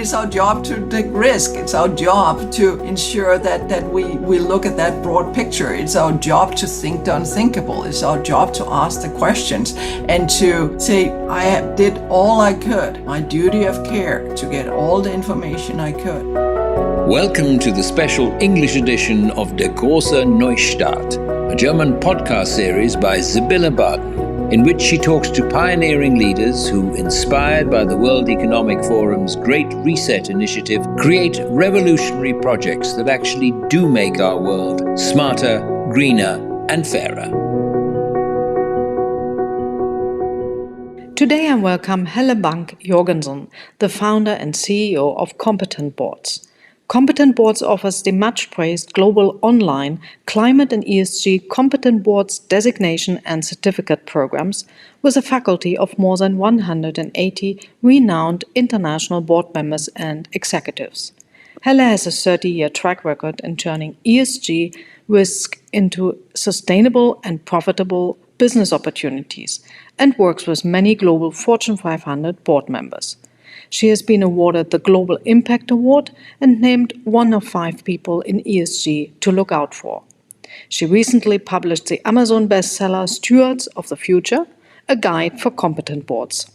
it's our job to take risk. It's our job to ensure that we look at that broad picture. It's our job to think the unthinkable. It's our job to ask the questions and to say, I did all I could, my duty of care, to get all the information I could. Welcome to the special English edition of Der Große Neustart, a German podcast series by Sibylle Barden, in which she talks to pioneering leaders who, inspired by the World Economic Forum's Great Reset initiative, create revolutionary projects that actually do make our world smarter, greener, and fairer. Today I welcome Helle Bank Jorgensen, the founder and CEO of Competent Boards. Competent Boards offers the much-praised global online climate and ESG Competent Boards designation and certificate programs with a faculty of more than 180 renowned international board members and executives. Helle has a 30-year track record in turning ESG risk into sustainable and profitable business opportunities and works with many global Fortune 500 board members. She has been awarded the Global Impact Award and named one of 5 people in ESG to look out for. She recently published the Amazon bestseller Stewards of the Future, a guide for competent boards.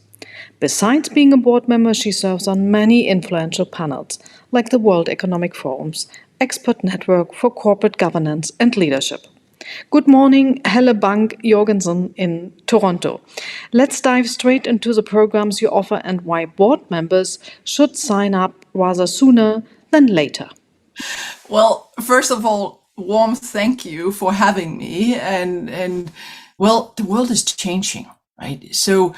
Besides being a board member, she serves on many influential panels, like the World Economic Forum's Expert Network for Corporate Governance and Leadership. Good morning, Helle Bank Jorgensen in Toronto. Let's dive straight into the programs you offer and why board members should sign up rather sooner than later. Well, first of all, warm thank you for having me. And well, the world is changing, right? So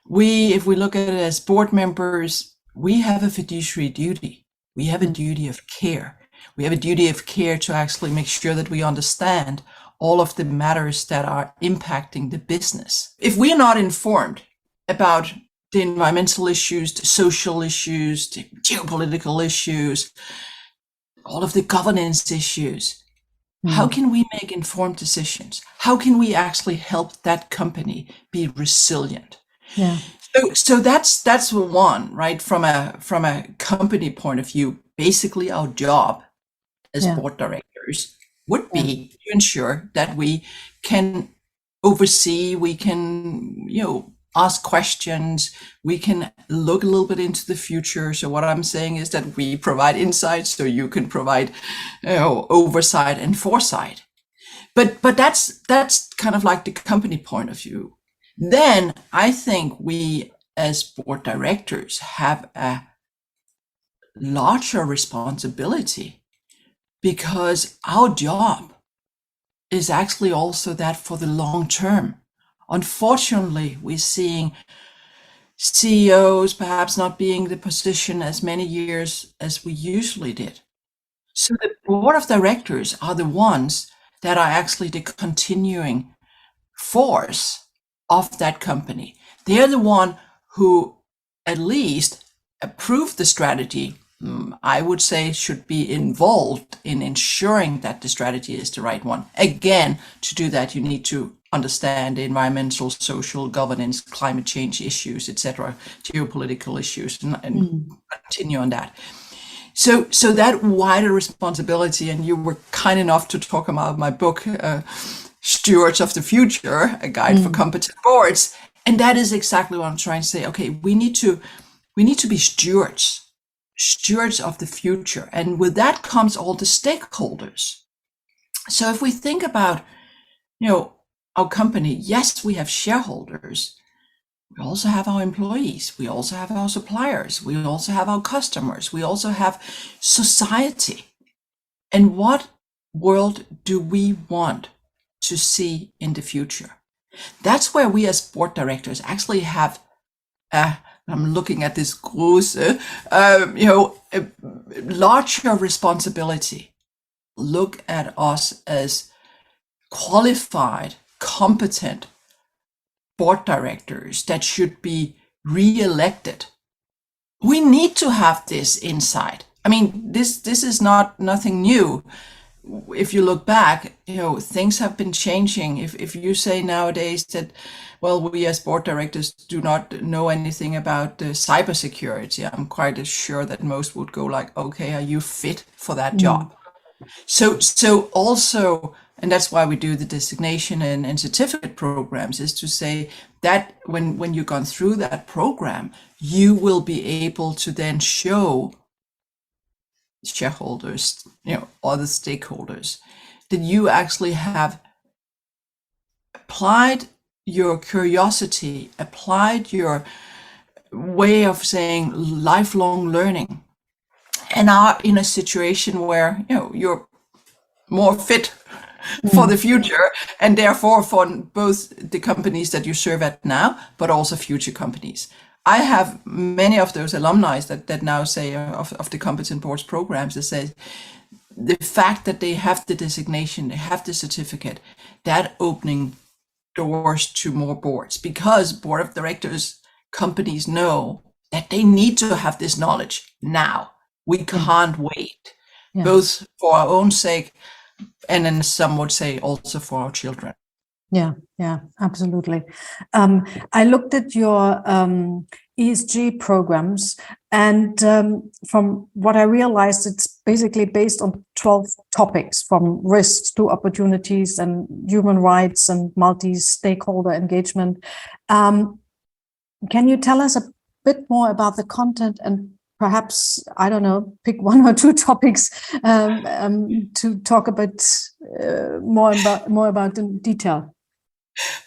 if we look at it as board members, we have a fiduciary duty. We have a duty of care. We have a duty of care to actually make sure that we understand all of the matters that are impacting the business. If we are not informed about the environmental issues, the social issues, the geopolitical issues, all of the governance issues, how can we make informed decisions? How can we actually help that company be resilient? Yeah. So that's one, right? From a company point of view, basically our job as board directors would be to ensure that we can oversee, we can, ask questions, we can look a little bit into the future. So what I'm saying is that we provide insights so you can provide, oversight and foresight. But that's kind of like the company point of view. Then I think we as board directors have a larger responsibility, because our job is actually also that for the long term. Unfortunately, we're seeing CEOs perhaps not being in the position as many years as we usually did. So the board of directors are the ones that are actually the continuing force of that company. They're the one who at least approve the strategy. I would say should be involved in ensuring that the strategy is the right one. Again, to do that, you need to understand the environmental, social, governance, climate change issues, etc., geopolitical issues, and continue on that. So that wider responsibility, and you were kind enough to talk about my book, Stewards of the Future, a guide for competent boards, and that is exactly what I'm trying to say. Okay, we need to be stewards of the future. And with that comes all the stakeholders. So if we think about, our company, yes, we have shareholders. We also have our employees. We also have our suppliers. We also have our customers. We also have society. And what world do we want to see in the future? That's where we as board directors actually have I'm looking at this große, a larger responsibility. Look at us as qualified, competent board directors that should be re-elected. We need to have this insight. I mean, this is nothing new. if you look back, things have been changing. If you say nowadays that, well, we as board directors do not know anything about cybersecurity, I'm quite sure that most would go like, okay, are you fit for that job? So also, and that's why we do the designation and certificate programs, is to say that when you've gone through that program, you will be able to then show shareholders, other stakeholders, that you actually have applied your curiosity, applied your way of saying lifelong learning, and are in a situation where you're more fit for the future, and therefore for both the companies that you serve at now, but also future companies. I have many of those alumni that now say of the competent boards programs that say the fact that they have the designation, they have the certificate, that opening doors to more boards, because board of directors companies know that they need to have this knowledge now. We can't wait, both for our own sake, and then some would say also for our children. Yeah, absolutely. I looked at your ESG programs, and from what I realized, it's basically based on 12 topics, from risks to opportunities and human rights and multi-stakeholder engagement. Can you tell us a bit more about the content, and perhaps, I don't know, pick one or two topics to talk a bit more about in detail?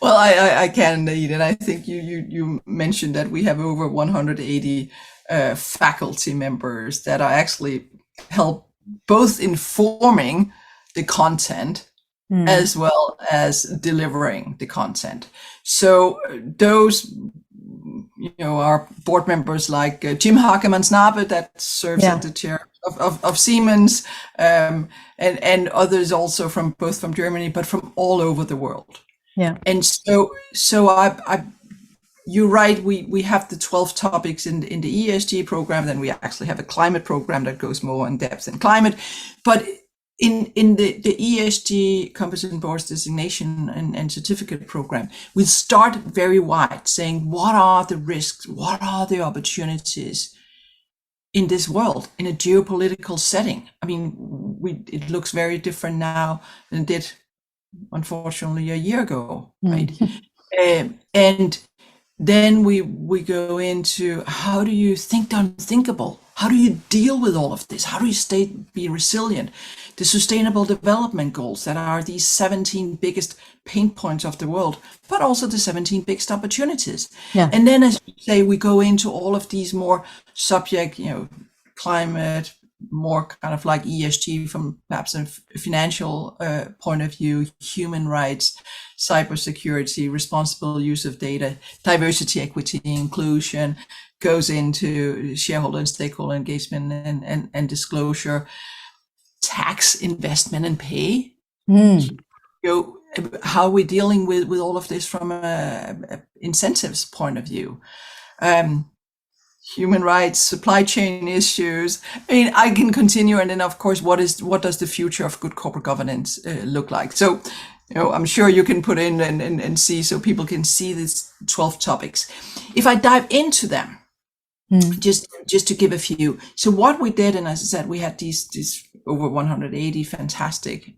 Well, I can indeed, and I think you mentioned that we have over 180 faculty members that are actually help both informing the content as well as delivering the content. So those are board members like Jim Hagemann-Snabe, that serves as the chair of Siemens, and others also from both from Germany, but from all over the world. And so you're right. We have the 12 topics in the ESG program. Then we actually have a climate program that goes more in depth in climate. But in the ESG competent boards designation and certificate program, we start very wide, saying what are the risks, what are the opportunities in this world, in a geopolitical setting. I mean, it looks very different now than it did, unfortunately, a year ago, right? And then we go into, how do you think the unthinkable? How do you deal with all of this? How do you be resilient? The sustainable development goals, that are these 17 biggest pain points of the world, but also the 17 biggest opportunities. And then, as you say, we go into all of these more subject, climate, more kind of like ESG from perhaps a financial point of view, human rights, cybersecurity, responsible use of data, diversity, equity, inclusion, goes into shareholder and stakeholder engagement and disclosure, tax, investment, and pay. How we're dealing with all of this from a incentives point of view. Human rights, supply chain issues. I mean, I can continue. And then, of course, what does the future of good corporate governance look like? So, I'm sure you can put in and see, so people can see these 12 topics. If I dive into them, just to give a few. So what we did, and as I said, we had these over 180 fantastic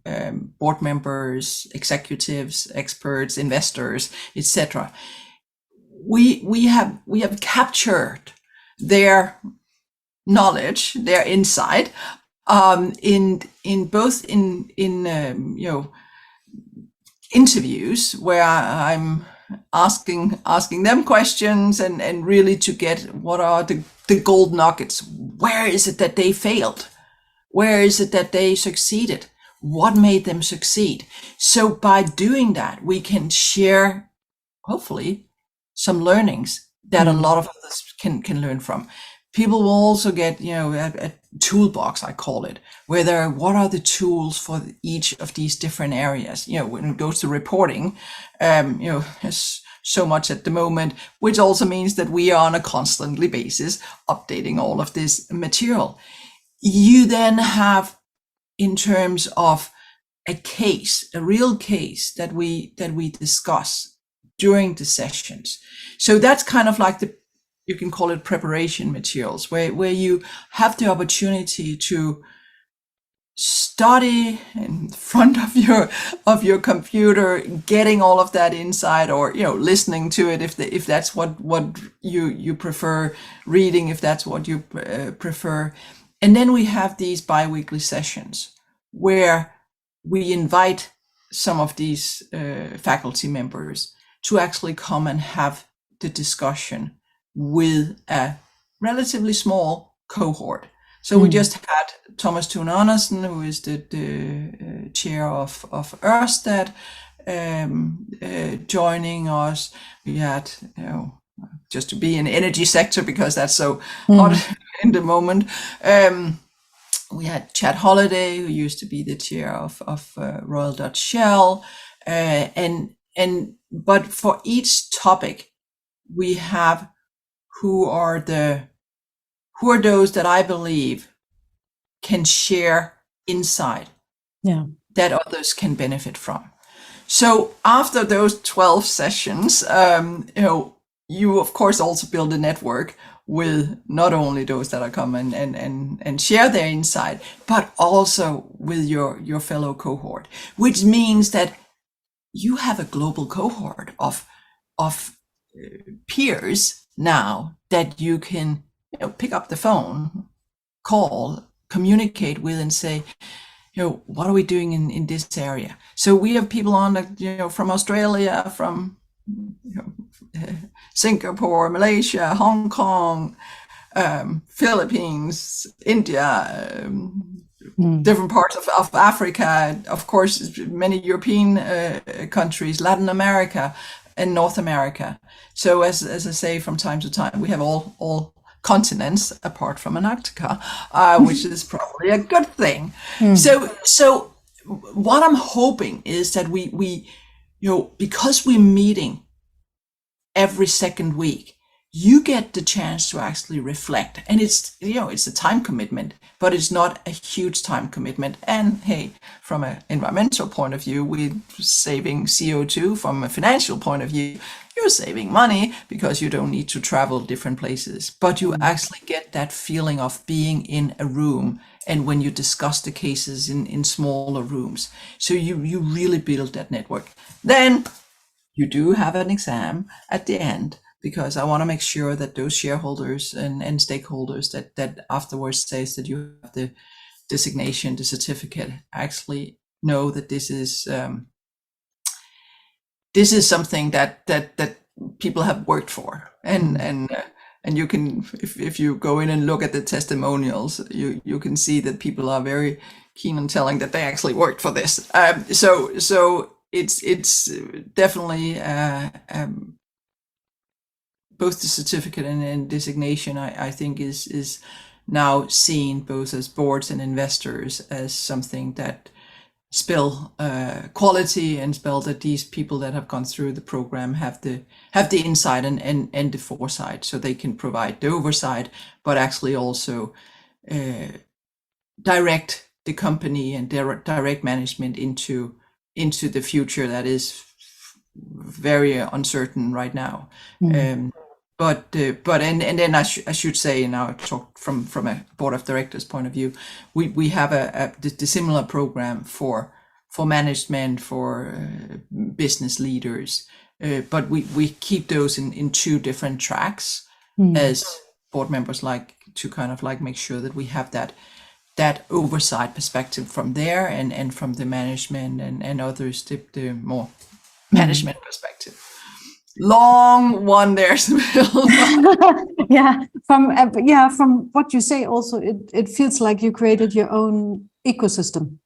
board members, executives, experts, investors, etc. We have captured their knowledge, their insight, in both interviews where I'm asking them questions and really to get what are the gold nuggets. Where is it that they failed? Where is it that they succeeded? What made them succeed? So by doing that, we can share, hopefully, some learnings that a lot of us can learn from. People will also get, a toolbox, I call it, where what are the tools for each of these different areas? When it goes to reporting, there's so much at the moment, which also means that we are on a constantly basis updating all of this material. You then have in terms of a case, a real case that we discuss during the sessions. So that's kind of like you can call it preparation materials, where you have the opportunity to study in front of your computer, getting all of that inside, or listening to it if that's what you prefer, reading if that's what you prefer. And then we have these bi-weekly sessions where we invite some of these faculty members to actually come and have the discussion with a relatively small cohort. So we just had Thomas Thune Andersen, who is the chair of Ørsted, joining us. We had, just to be in the energy sector because that's so hot in the moment. We had Chad Holliday, who used to be the chair of Royal Dutch Shell, but for each topic, we have who are those that I believe can share insight that others can benefit from. So after those 12 sessions, you of course also build a network with not only those that are come and share their insight, but also with your fellow cohort, which means that you have a global cohort of peers now that you can pick up the phone, call, communicate with, and say, what are we doing in this area? So we have people on that, from Australia, from Singapore, Malaysia, Hong Kong, Philippines, India, different parts of Africa, of course, many European countries, Latin America, and North America. So as I say, from time to time, we have all continents apart from Antarctica, which is probably a good thing. So what I'm hoping is that we because we're meeting every second week, you get the chance to actually reflect. And it's a time commitment, but it's not a huge time commitment. And hey, from an environmental point of view, we're saving CO2. From a financial point of view, you're saving money because you don't need to travel different places, but you actually get that feeling of being in a room. And when you discuss the cases in smaller rooms, so you really build that network. Then you do have an exam at the end, because I want to make sure that those shareholders and stakeholders that afterwards says that you have the designation, the certificate, actually know that this is something that people have worked for, and you can, if you go in and look at the testimonials, you can see that people are very keen on telling that they actually worked for this. So it's definitely both the certificate and designation, I think is now seen both as boards and investors as something that spell quality, and spell that these people that have gone through the program have the insight and the foresight, so they can provide the oversight, but actually also direct the company and direct management into the future that is very uncertain right now. But then I should say, now I talk from a board of directors point of view, we have the similar program for management, for business leaders, but we keep those in two different tracks, as board members like to kind of like make sure that we have that oversight perspective from there, and from the management and others, the more management perspective. Long one there, Sibylle. From what you say, also it feels like you created your own ecosystem.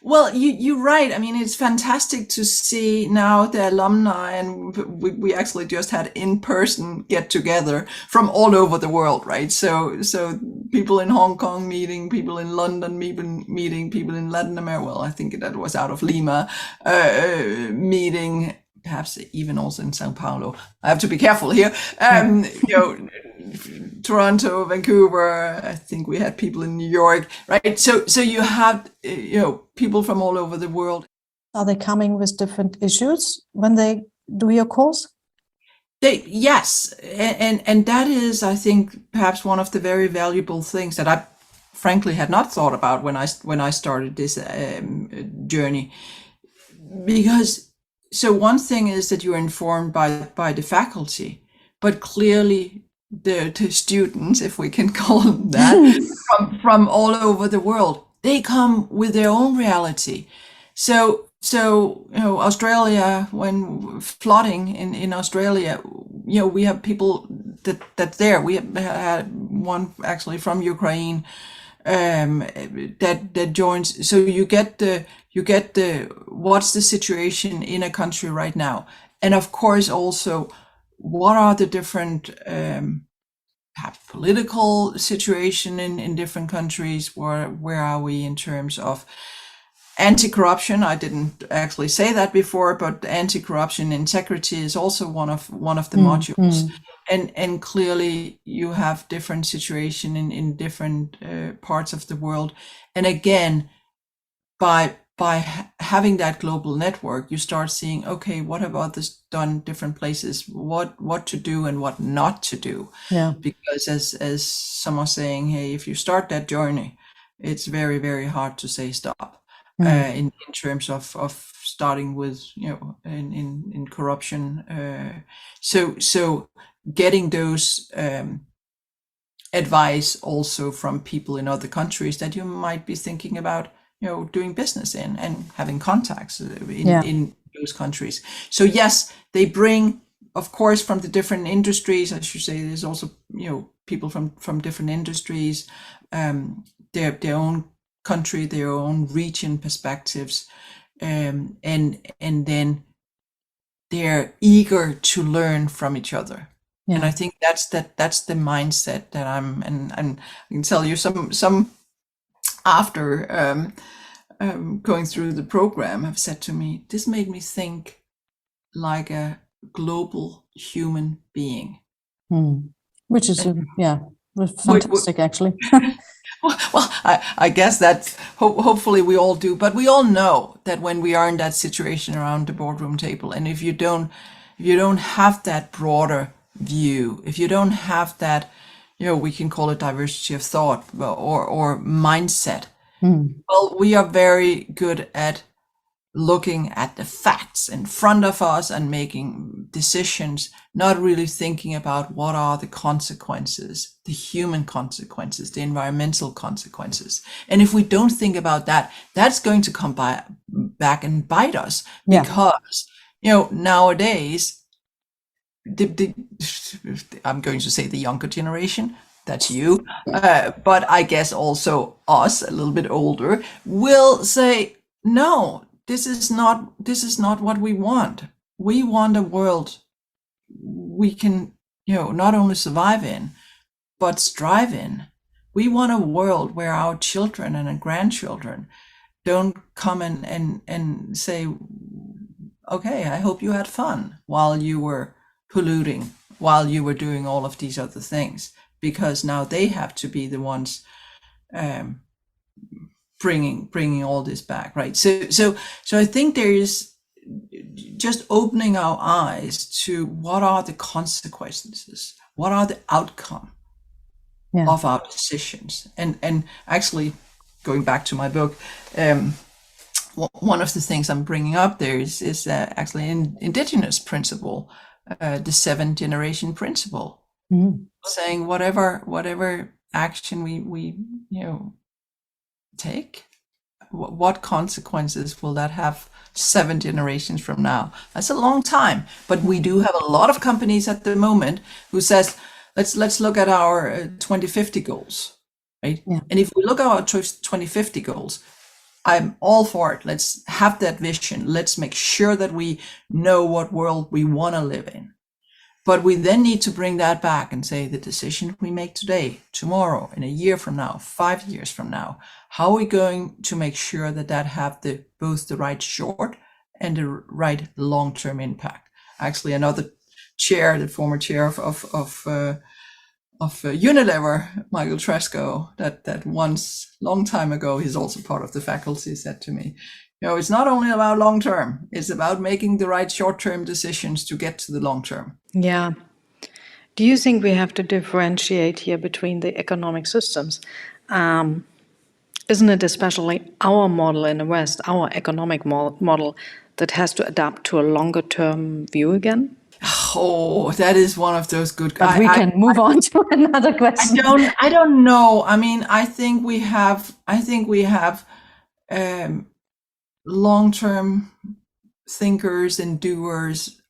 Well, you're right. I mean, it's fantastic to see now the alumni, and we actually just had in-person get together from all over the world, right? So people in Hong Kong meeting, people in London meeting, people in Latin America. Well, I think that was out of Lima, meeting. Perhaps even also in Sao Paulo. I have to be careful here. Toronto, Vancouver. I think we had people in New York, right? So you have people from all over the world. Are they coming with different issues when they do your course? Yes, and that is, I think, perhaps one of the very valuable things that I frankly had not thought about when I started this journey. Because so one thing is that you're informed by the faculty, but clearly the students, if we can call them that, from all over the world, they come with their own reality. So Australia, when flooding in Australia, we have people that's there. We have had one actually from Ukraine that joins. So you get the what's the situation in a country right now, and of course also what are the different political situation in different countries. Where are we in terms of anti-corruption? I didn't actually say that before, but anti-corruption integrity is also one of the modules. And clearly you have different situation in different parts of the world. And again, by having that global network, you start seeing, okay, what have others done different places? What to do and what not to do? Yeah. Because as some are saying, hey, if you start that journey, it's very, very hard to say stop. In terms of starting with in corruption, so getting those advice also from people in other countries that you might be thinking about doing business in and having contacts in those countries. So yes, they bring, of course, from the different industries, as you say, there's also people from different industries, their own country, their own region perspectives, and then they're eager to learn from each other. Yeah. And I think that's the mindset that and I can tell you some after going through the program have said to me, this made me think like a global human being. Which is fantastic, actually. Well, I guess that hopefully we all do, but we all know that when we are in that situation around the boardroom table, and if you don't have that broader view, if you don't have that, we can call it diversity of thought or mindset. Well, we are very good at looking at the facts in front of us and making decisions, not really thinking about what are the consequences, the human consequences, the environmental consequences. And if we don't think about that, that's going to come back and bite us. Yeah. Because, nowadays, I'm going to say the younger generation, that's you, but I guess also us, a little bit older, will say, no, this is not what we want. We want a world we can, not only survive in, but strive in. We want a world where our children and our grandchildren don't come and say, okay, I hope you had fun while you were polluting, while you were doing all of these other things, because now they have to be the ones bringing all this back, right? So I think there is just opening our eyes to what are the consequences, what are the outcome of our decisions, and actually going back to my book, one of the things I'm bringing up there is actually an indigenous principle, the 7 generation principle, saying whatever action we take, what consequences will that have 7 generations from now? That's a long time, but we do have a lot of companies at the moment who says, let's look at our 2050 goals, right? Yeah. And if we look at our 2050 goals, I'm all for it. Let's have that vision. Let's make sure that we know what world we want to live in. But we then need to bring that back and say the decision we make today, tomorrow, in a year from now, 5 years from now, how are we going to make sure that have both the right short and the right long-term impact? Actually, another chair, the former chair of Unilever, Michael Tresco, that once, long time ago, he's also part of the faculty, said to me, it's not only about long term, it's about making the right short-term decisions to get to the long term. Yeah. Do you think we have to differentiate here between the economic systems? Isn't it especially our model in the West, our economic model, that has to adapt to a longer term view again? Oh, that is one of those good. But we can move on to another question. I don't know. I mean, I think we have long-term thinkers and doers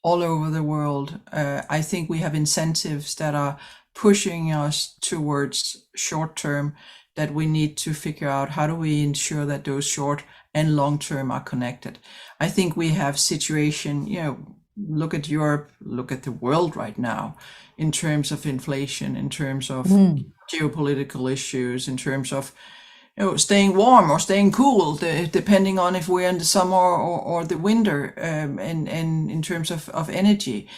all over the world. I think we have incentives that are pushing us towards short-term, that we need to figure out how do we ensure that those short and long-term are connected. I think we have situation, look at Europe, look at the world right now, in terms of inflation, in terms of geopolitical issues, in terms of staying warm or staying cool, depending on if we're in the summer or the winter, and in terms of energy.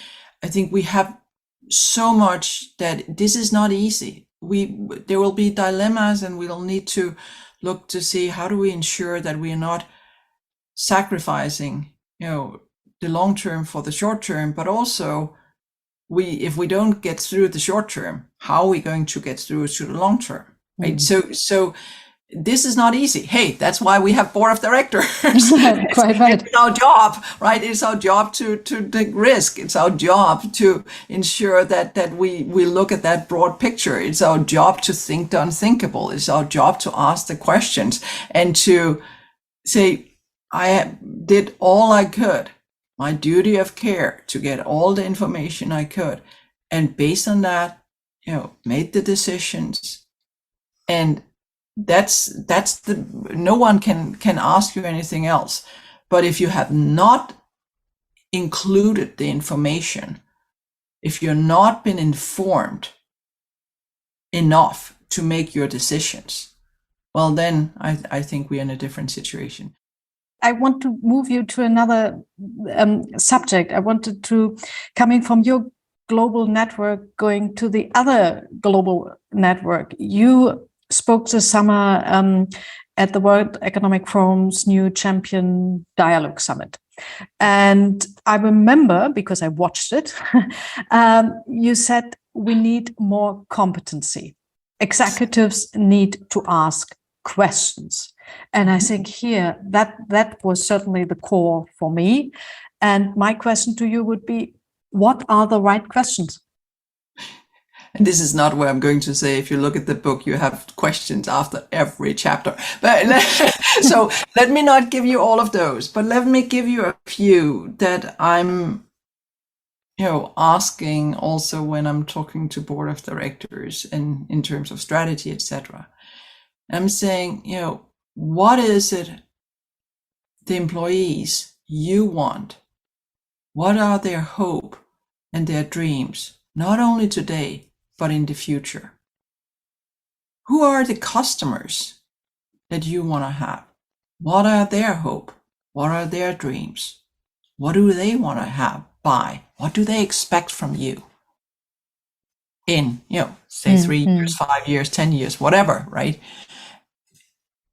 I think we have so much that this is not easy. There will be dilemmas, and we'll need to look to see how do we ensure that we are not sacrificing, the long term for the short term, but also if we don't get through the short term, how are we going to get through to the long term, right? So this is not easy. Hey, that's why we have board of directors. Quite right. It's our job, right? It's our job to take risk. It's our job to ensure that we look at that broad picture. It's our job to think the unthinkable. It's our job to ask the questions and to say, I did all I could, my duty of care, to get all the information I could. And based on that, made the decisions. And that's no one can ask you anything else. But if you have not included the information, if you're not been informed enough to make your decisions, well, then I think we're in a different situation. I want to move you to another subject. I wanted to, coming from your global network, going to the other global network. You spoke this summer at the World Economic Forum's new Champion Dialogue Summit. And I remember, because I watched it, you said we need more competency. Executives need to ask questions. And I think here that was certainly the core for me. And my question to you would be, what are the right questions? And this is not where I'm going to say, if you look at the book, you have questions after every chapter. But so let me not give you all of those, but let me give you a few that I'm, asking also when I'm talking to board of directors and in terms of strategy, etc. I'm saying, what is it the employees you want? What are their hope and their dreams, not only today, but in the future? Who are the customers that you want to have? What are their hope? What are their dreams? What do they want to buy? What do they expect from you in, say 3 years, 5 years, 10 years, whatever, right?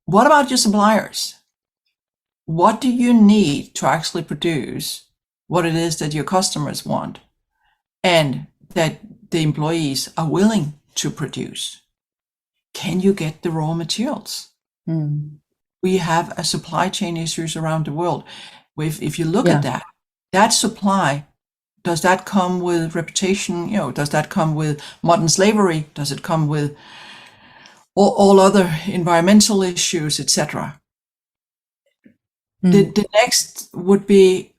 What about your suppliers? What do you need to actually produce what it is that your customers want and that the employees are willing to produce? Can you get the raw materials? We have a supply chain issues around the world. If you look at that supply, does that come with reputation? Does that come with modern slavery? Does it come with all other environmental issues, etc.? The next would be,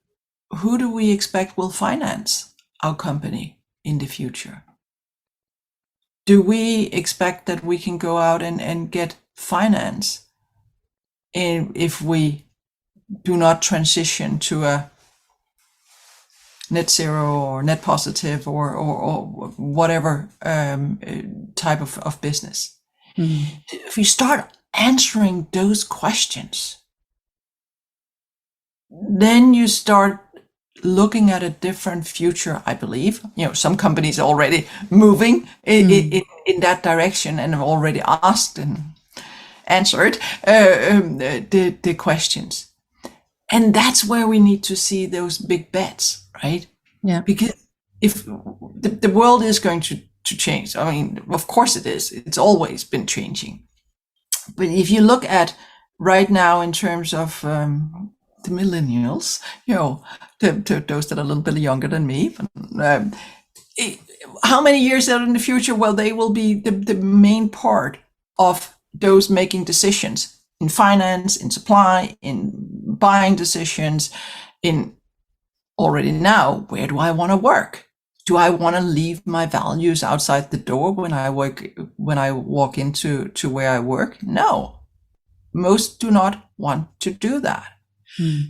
who do we expect will finance our company in the future? Do we expect that we can go out and get finance if we do not transition to a net zero or net positive or whatever type of business? If we start answering those questions, then you start looking at a different future, I believe. Some companies are already moving in that direction and have already asked and answered the questions. And that's where we need to see those big bets, right? Yeah. Because if the world is going to change, I mean, of course it is. It's always been changing. But if you look at right now in terms of the millennials, those that are a little bit younger than me, how many years out in the future? Well, they will be the main part of those making decisions in finance, in supply, in buying decisions, in already now, where do I want to work? Do I want to leave my values outside the door when I walk into where I work? No, most do not want to do that.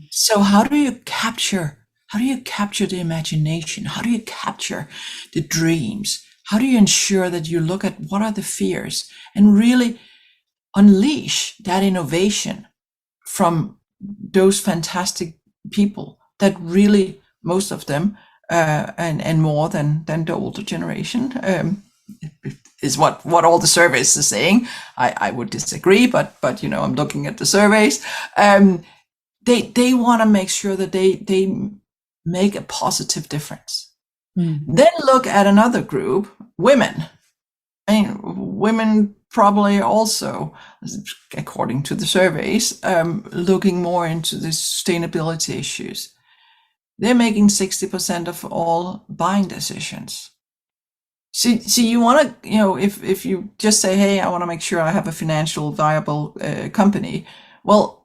So how do you capture the imagination? How do you capture the dreams? How do you ensure that you look at what are the fears and really unleash that innovation from those fantastic people that really, most of them, and more than the older generation, is what all the surveys are saying. I would disagree, but I'm looking at the surveys. They want to make sure that they make a positive difference. Then look at another group, women. I mean, women probably also, according to the surveys, looking more into the sustainability issues. They're making 60% of all buying decisions. So you want to, if you just say, hey, I want to make sure I have a financial viable company. Well,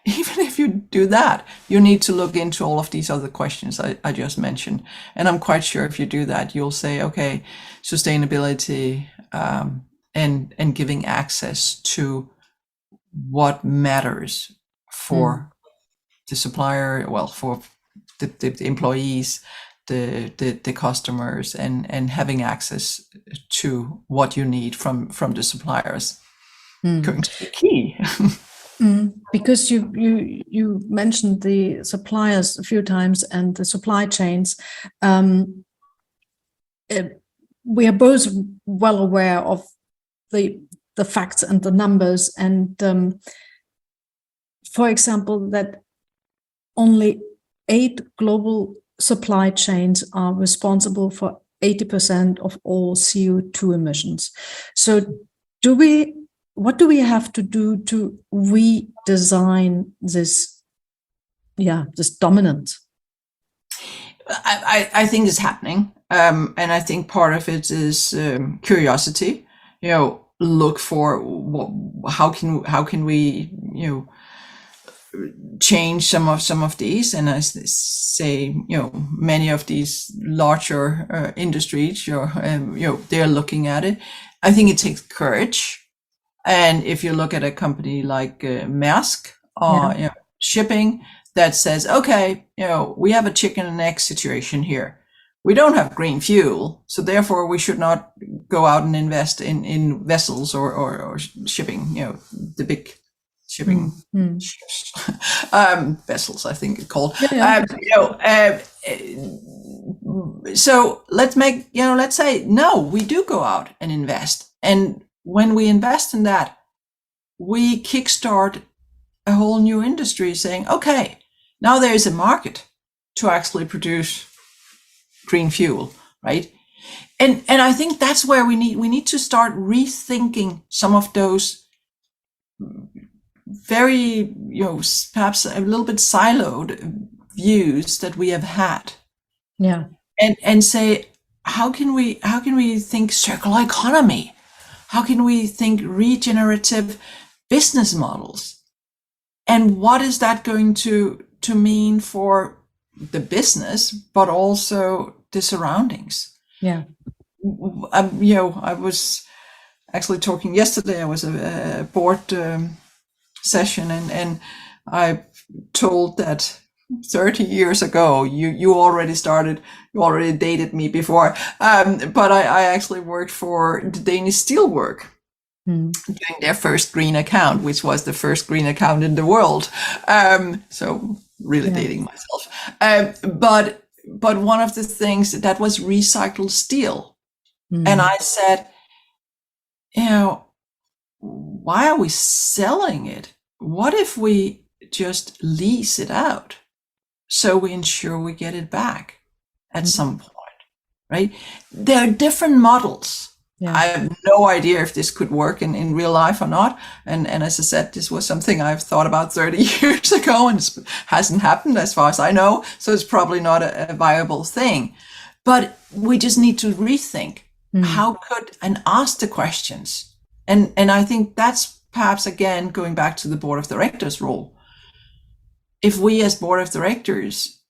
even if you do that, you need to look into all of these other questions I just mentioned. And I'm quite sure if you do that, you'll say, okay, sustainability and giving access to what matters for the supplier, well, for the employees, the customers, and having access to what you need from the suppliers going to be key. Because you mentioned the suppliers a few times and the supply chains. We are both well aware of the facts and the numbers, and for example, that only 8 global supply chains are responsible for 80% of all CO2 emissions. So what do we have to do to redesign this dominance? I think it's happening. And I think part of it is curiosity, look for how can we, change some of these. And as I say, many of these larger industries, they're looking at it. I think it takes courage. And if you look at a company like Maersk, shipping, that says, okay, we have a chicken and egg situation here. We don't have green fuel, so therefore we should not go out and invest in vessels or shipping, the big shipping ships, vessels, I think it's called. So let's say, no, we do go out and invest. And when we invest in that, we kickstart a whole new industry saying, okay, now there is a market to actually produce green fuel, right? And I think that's where we need to start rethinking some of those very, perhaps a little bit siloed views that we have had. Yeah. And say, how can we think circular economy? How can we think regenerative business models? And what is that going to mean for the business, but also the surroundings? Yeah. I was actually talking yesterday. I was a board session, and I told that 30 years ago, you already dated me before, but I actually worked for the Danish Steelwork, doing their first green account, which was the first green account in the world. So really dating myself. But one of the things that was recycled steel. And I said, why are we selling it? What if we just lease it out so we ensure we get it back at some point, right? There are different models. Yeah. I have no idea if this could work in real life or not. And as I said, this was something I've thought about 30 years ago and it hasn't happened as far as I know. So it's probably not a viable thing. But we just need to rethink how could, and ask the questions. And I think that's perhaps, again, going back to the board of directors role. If we as board of directors,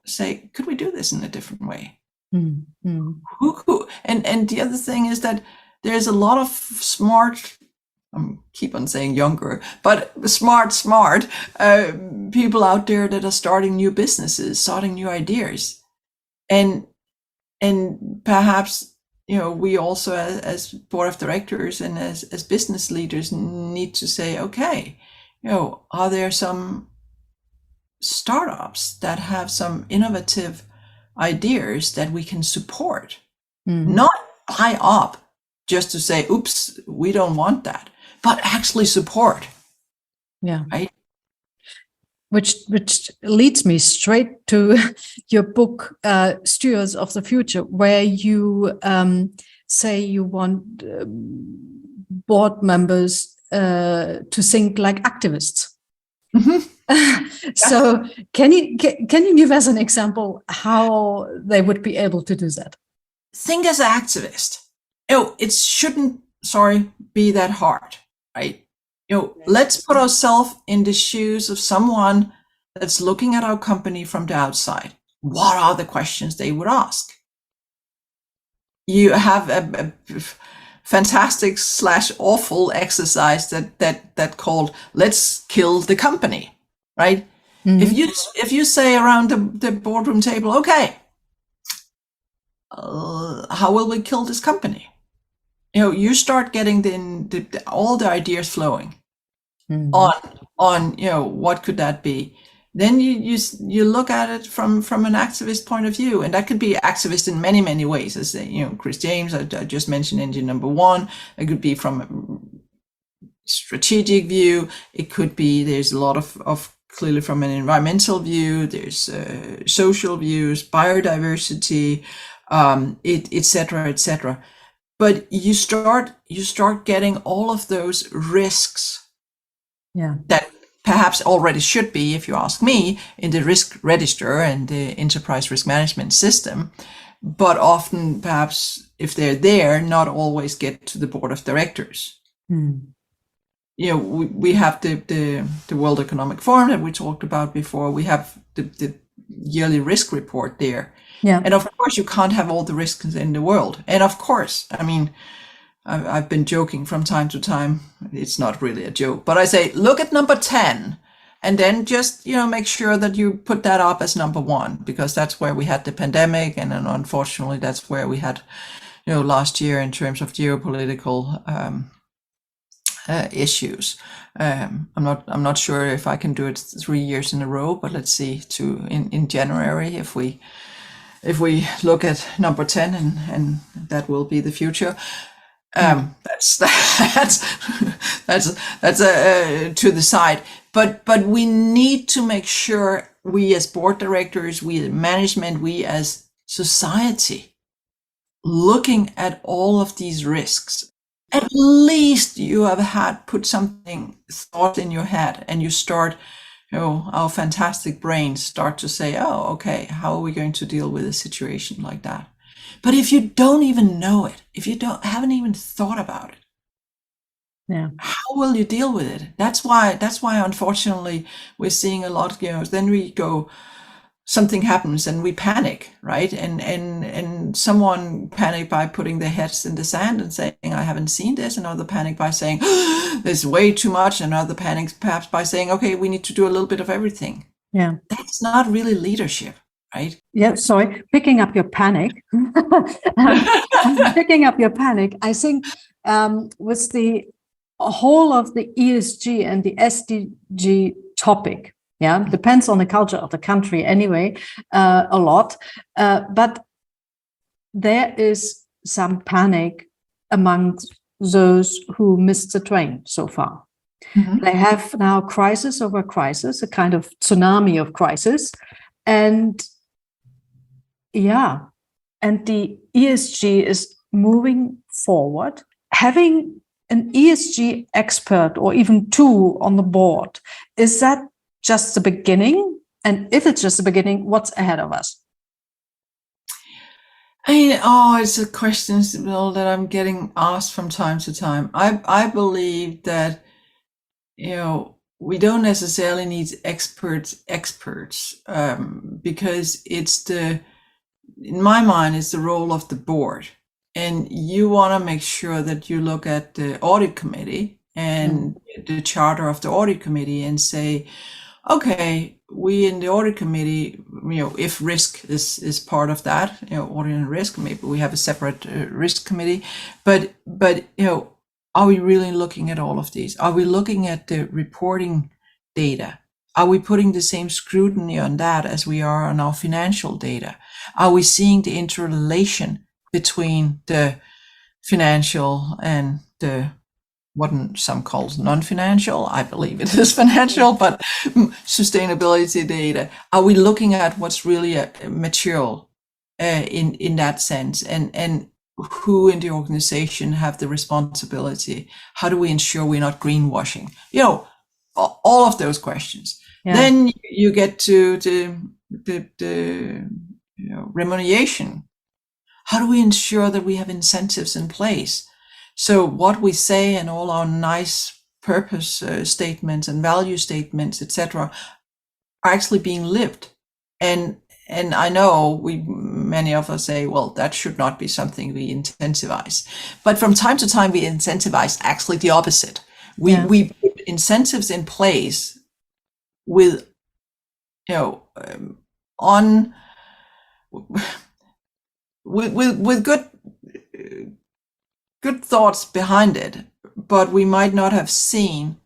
say, could we do this in a different way? Who? And the other thing is that there's a lot of smart, I keep on saying younger, but smart people out there that are starting new businesses, starting new ideas. And perhaps, we also as board of directors and as business leaders need to say, okay, are there some startups that have some innovative ideas that we can support, not buy up just to say, oops, we don't want that, but actually support. Yeah. Right. Which leads me straight to your book, Stewards of the Future, where you say you want board members to think like activists. So can you give us an example how they would be able to do that? Think as an activist. It shouldn't, be that hard, right? Let's put ourselves in the shoes of someone that's looking at our company from the outside. What are the questions they would ask? You have a fantastic / awful exercise that called "Let's kill the company," right? If you say around the boardroom table, okay, how will we kill this company? You start getting all the ideas flowing on what could that be. Then you look at it from an activist point of view, and that could be activist in many ways. As Chris James, I just mentioned engine number one. It could be from a strategic view. It could be there's a lot of clearly from an environmental view. There's social views, biodiversity, etc. But you start getting all of those risks that perhaps already should be, if you ask me, in the risk register and the enterprise risk management system, but often perhaps if they're there, not always get to the board of directors. We have the World Economic Forum that we talked about before. We have the yearly risk report there. Yeah. And of course, you can't have all the risks in the world. And of course, I mean, I've been joking from time to time. It's not really a joke, but I say, look at number 10 and then just, make sure that you put that up as number 1, because that's where we had the pandemic. And then unfortunately, that's where we had, last year in terms of geopolitical issues. I'm not sure if I can do it 3 years in a row, but let's see in January if we look at number 10 and that will be the future. That's to the side, but we need to make sure we as board directors, we as management, we as society, looking at all of these risks. At least you have put something thought in your head, and you start, our fantastic brains start to say, oh, okay, how are we going to deal with a situation like that? But if you don't even know it, if you haven't even thought about it, how will you deal with it? That's why unfortunately we're seeing a lot, then we go, something happens and we panic, right? And someone panic by putting their heads in the sand and saying, I haven't seen this. Another panic by saying, there's way too much. Another panic perhaps by saying, okay, we need to do a little bit of everything. Yeah. That's not really leadership, right? Yeah, sorry. Picking up your panic. I think with the whole of the ESG and the SDG topic, Yeah, depends on the culture of the country anyway, a lot. But there is some panic among those who missed the train so far. Mm-hmm. They have now crisis over crisis, a kind of tsunami of crisis. And yeah, and the ESG is moving forward. Having an ESG expert or even two on the board, is that just the beginning? And if it's just the beginning, what's ahead of us? It's a question, Sibylle, that I'm getting asked from time to time. I believe that, we don't necessarily need experts, because in my mind, it's the role of the board. And you want to make sure that you look at the audit committee and the charter of the audit committee and say, okay, we in the audit committee, if risk is part of that, audit and risk, maybe we have a separate risk committee, but are we really looking at all of these? Are we looking at the reporting data? Are we putting the same scrutiny on that as we are on our financial data? Are we seeing the interrelation between the financial and the what some calls non-financial? I believe it is financial, but sustainability data. Are we looking at what's really material in that sense? And who in the organization have the responsibility? How do we ensure we're not greenwashing? All of those questions. Yeah. Then you get to the remuneration. How do we ensure that we have incentives in place? So what we say and all our nice purpose statements and value statements, etc., are actually being lived. And I know many of us say, well, that should not be something we incentivize. But from time to time, we incentivize actually the opposite. We put incentives in place with, with good thoughts behind it, but we might not have seen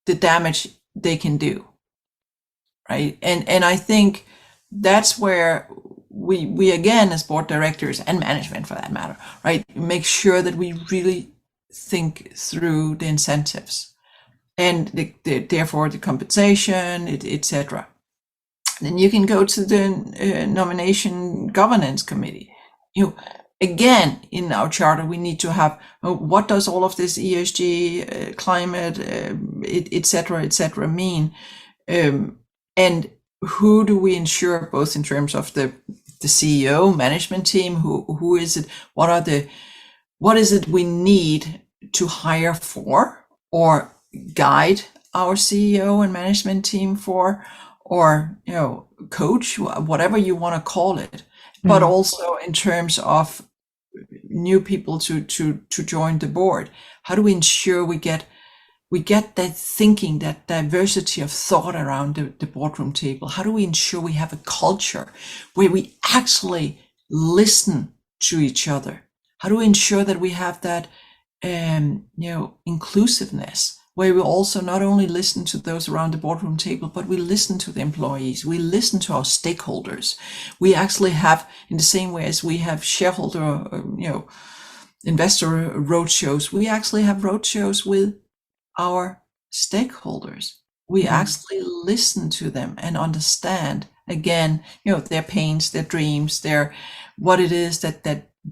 the damage they can do, right? And I think that's where we again, as board directors and management for that matter, right, make sure that we really think through the incentives and therefore the compensation, etc. Then you can go to the nomination governance committee. Again, in our charter, we need to have what does all of this ESG, climate, etc. mean, and who do we ensure, both in terms of the CEO management team, who is it, what is it we need to hire for or guide our CEO and management team for, or coach, whatever you want to call it, but also in terms of new people to join the board. How do we ensure we get that thinking, that diversity of thought around the boardroom table? How do we ensure we have a culture where we actually listen to each other? How do we ensure that we have that inclusiveness, where we also not only listen to those around the boardroom table, but we listen to the employees, we listen to our stakeholders. We actually have, in the same way as we have shareholder, investor roadshows, we actually have roadshows with our stakeholders. We actually listen to them and understand, again, their pains, their dreams, what it is that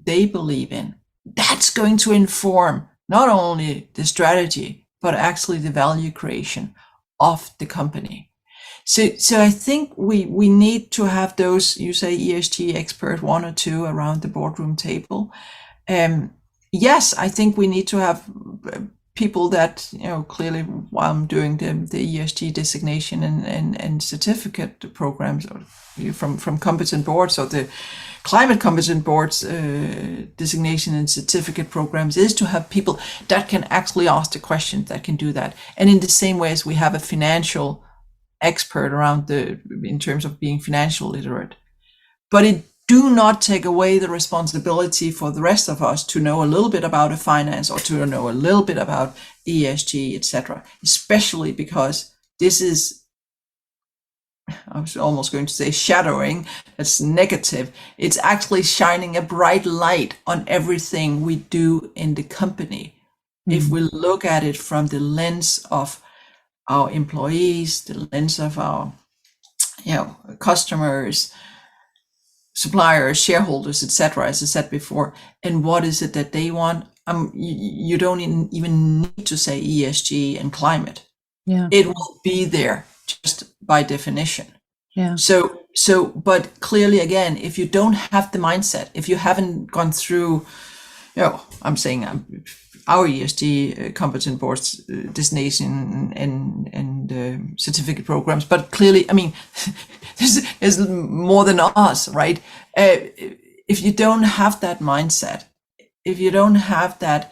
they believe in. That's going to inform not only the strategy, but actually the value creation of the company. So I think we need to have those, you say ESG expert, one or two around the boardroom table. Yes, I think we need to have people that, clearly while I'm doing the ESG designation and certificate programs from competent boards, or the climate competent boards designation and certificate programs, is to have people that can actually ask the questions, that can do that. And in the same way as we have a financial expert around in terms of being financial literate. But it do not take away the responsibility for the rest of us to know a little bit about finance, or to know a little bit about ESG, etc., especially because this is I was almost going to say shadowing, that's negative. It's actually shining a bright light on everything we do in the company. If we look at it from the lens of our employees, the lens of our customers, suppliers, shareholders, etc., as I said before, and what is it that they want? You don't even need to say ESG and climate. Yeah. It will be there just by definition. Yeah. So, but clearly, again, if you don't have the mindset, if you haven't gone through, I'm saying our ESG competent boards, designation and certificate programs, but clearly, I mean, this is more than us, right? If you don't have that mindset, if you don't have that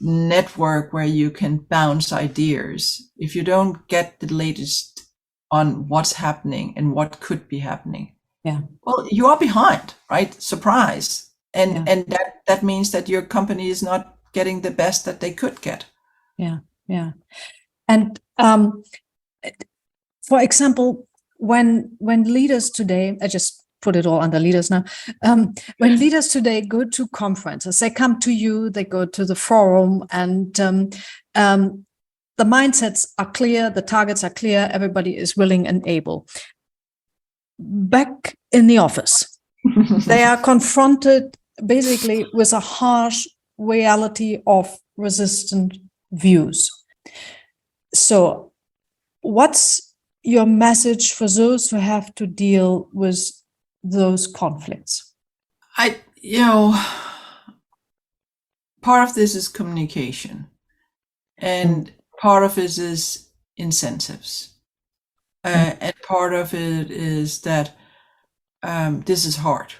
network where you can bounce ideas, if you don't get the latest on what's happening and what could be happening, well, you are behind, right? Surprise. And that means that your company is not getting the best that they could get. Yeah. And for example, when leaders today, I just put it all under leaders now. When leaders today go to conferences, they come to you, they go to the forum, and the mindsets are clear, the targets are clear, everybody is willing and able. Back in the office, they are confronted basically with a harsh reality of resistant views. So what's your message for those who have to deal with those conflicts? Part of this is communication, and part of it is incentives, and part of it is that this is hard.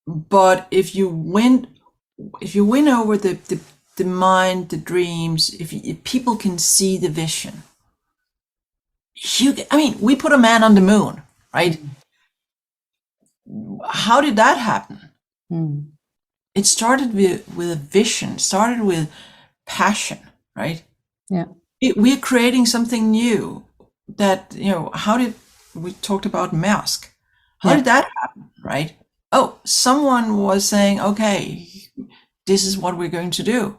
But if you win over the mind, the dreams, if people can see the vision, we put a man on the moon, right? How did that happen? It started with a vision, started with passion, right? Yeah. We're creating something new that, we talked about Maersk. How did that happen, right? Oh, someone was saying, okay, this is what we're going to do.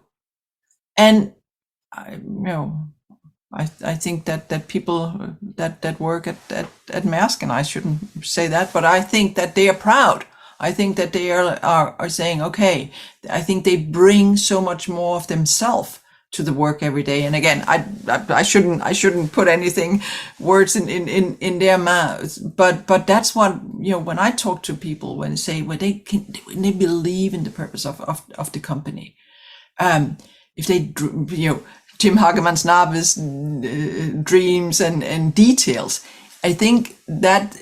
And, I think that people that work at Maersk, and I shouldn't say that, but I think that they are proud. I think that they are saying, okay, I think they bring so much more of themselves to the work every day. And again, I shouldn't put anything words in their mouths, but that's what, when I talk to people, when they believe in the purpose of the company, if they, Jim Hageman's Navis dreams and details, I think that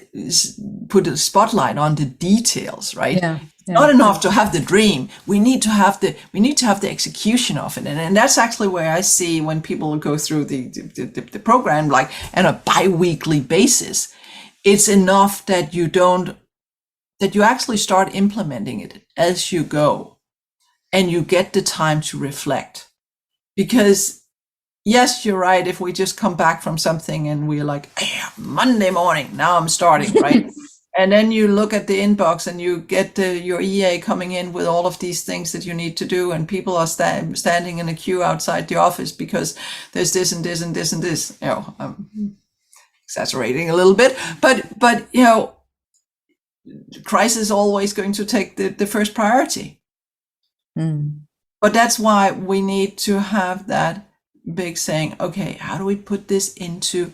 put a spotlight on the details, right? Yeah. Not enough to have the dream. We need to have the execution of it, and that's actually where I see when people go through the program, like on a bi-weekly basis, it's enough that you actually start implementing it as you go, and you get the time to reflect. Because yes, you're right. If we just come back from something and we're like, Monday morning, now I'm starting, right? And then you look at the inbox and you get your EA coming in with all of these things that you need to do, and people are standing in a queue outside the office because there's this and this and this and this. I'm exaggerating a little bit, but crisis is always going to take the first priority. But that's why we need to have that big saying, okay, how do we put this into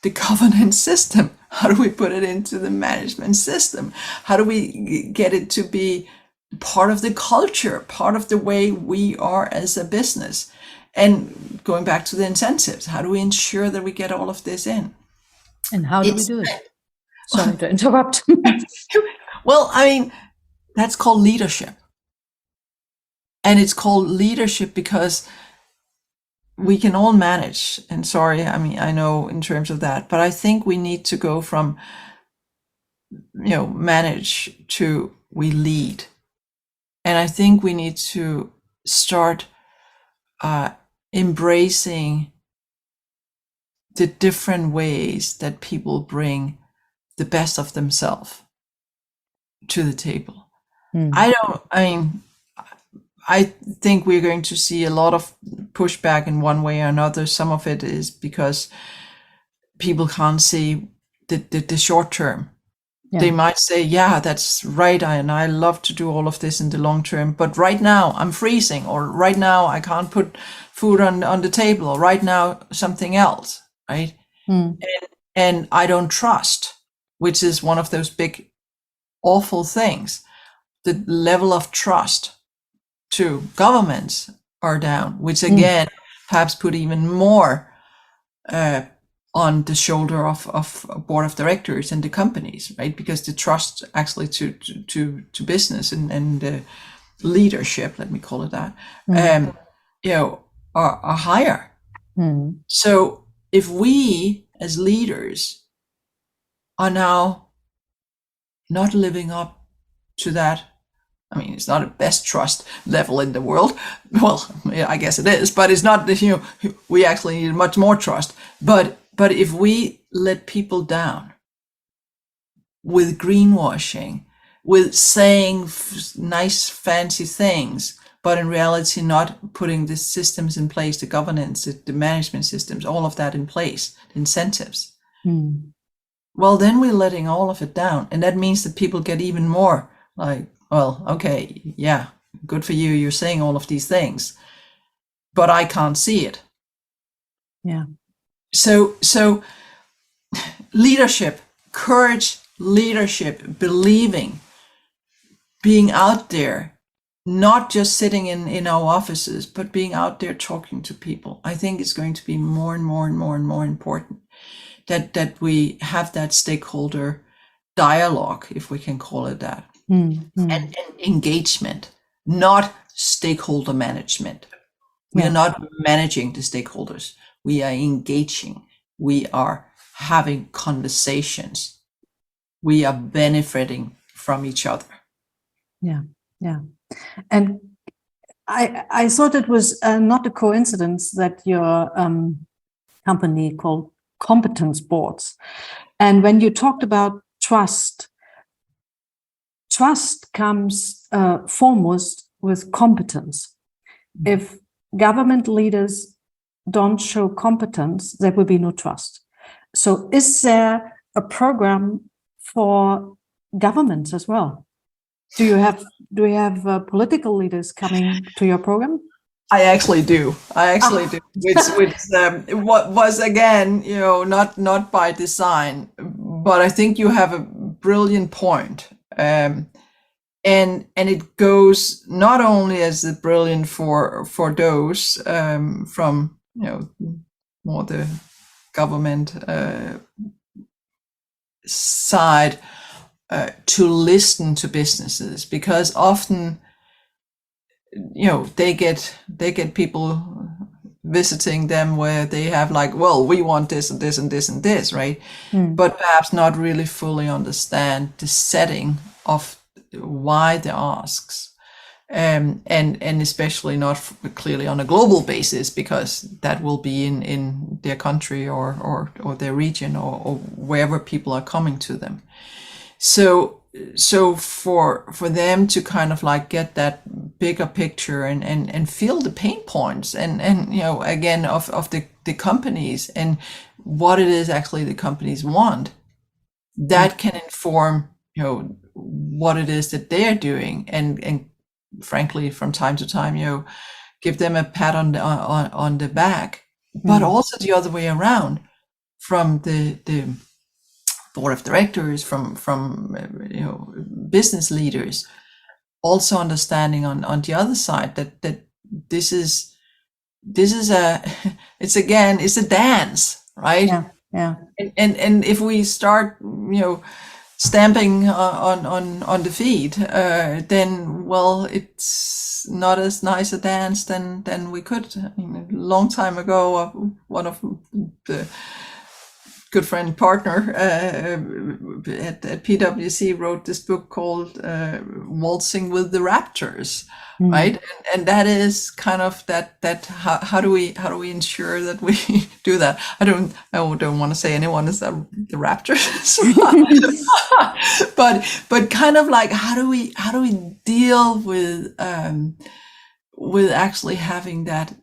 the governance system? How do we put it into the management system? How do we get it to be part of the culture, part of the way we are as a business? And going back to the incentives, how do we ensure that we get all of this in? And how do we do it? Sorry to interrupt. Well, that's called leadership. And it's called leadership because we can all manage. And sorry, I know in terms of that, but I think we need to go from, manage to we lead. And I think we need to start embracing the different ways that people bring the best of themselves to the table. I think we're going to see a lot of pushback in one way or another. Some of it is because people can't see the short term. Yeah. They might say, yeah, that's right, and I love to do all of this in the long term, but right now I'm freezing, or right now I can't put food on the table, or right now something else, right? And I don't trust, which is one of those big, awful things. The level of trust to governments are down, which again, perhaps put even more on the shoulder of board of directors and the companies, right? Because the trust actually to business and leadership, let me call it that, are higher. So if we as leaders are now not living up to that, I mean, it's not the best trust level in the world. Well, yeah, I guess it is, but it's not, we actually need much more trust. But if we let people down with greenwashing, with saying nice, fancy things, but in reality not putting the systems in place, the governance, the management systems, all of that in place, incentives, well, then we're letting all of it down. And that means that people get even more like, well, okay, yeah, good for you. You're saying all of these things, but I can't see it. Yeah. So leadership, courage, leadership, believing, being out there, not just sitting in our offices, but being out there talking to people. I think it's going to be more and more and more and more important that we have that stakeholder dialogue, if we can call it that. And engagement, not stakeholder management. We are not managing the stakeholders. We are engaging. We are having conversations. We are benefiting from each other. Yeah. And I thought it was not a coincidence that your company called competence boards. And when you talked about trust comes foremost with competence. If government leaders don't show competence, there will be no trust. So is there a program for governments as well? Do you have political leaders coming to your program? I actually do. Which what was again, not by design, but I think you have a brilliant point. And it goes not only as a brilliant for those from more the government side to listen to businesses, because often they get people visiting them where they have like, well, we want this and this and this and this, right? But perhaps not really fully understand the setting of why the asks, and especially not clearly on a global basis, because that will be in their country or their region or wherever people are coming to them. So for them to kind of like get that bigger picture and feel the pain points and again of the companies and what it is actually the companies want, that can inform what it is that they're doing, and frankly from time to time give them a pat on the back, but also the other way around, from the board of directors, from business leaders, also understanding on the other side that this is it's a dance, right? Yeah. And if we start stamping on the feet, then well, it's not as nice a dance than we could. A long time ago, one of the good friend partner at PwC wrote this book called Waltzing with the Raptors, right? And that is kind of that how do we ensure that we do that? I don't want to say anyone is the Raptors, but kind of like how do we deal with actually having that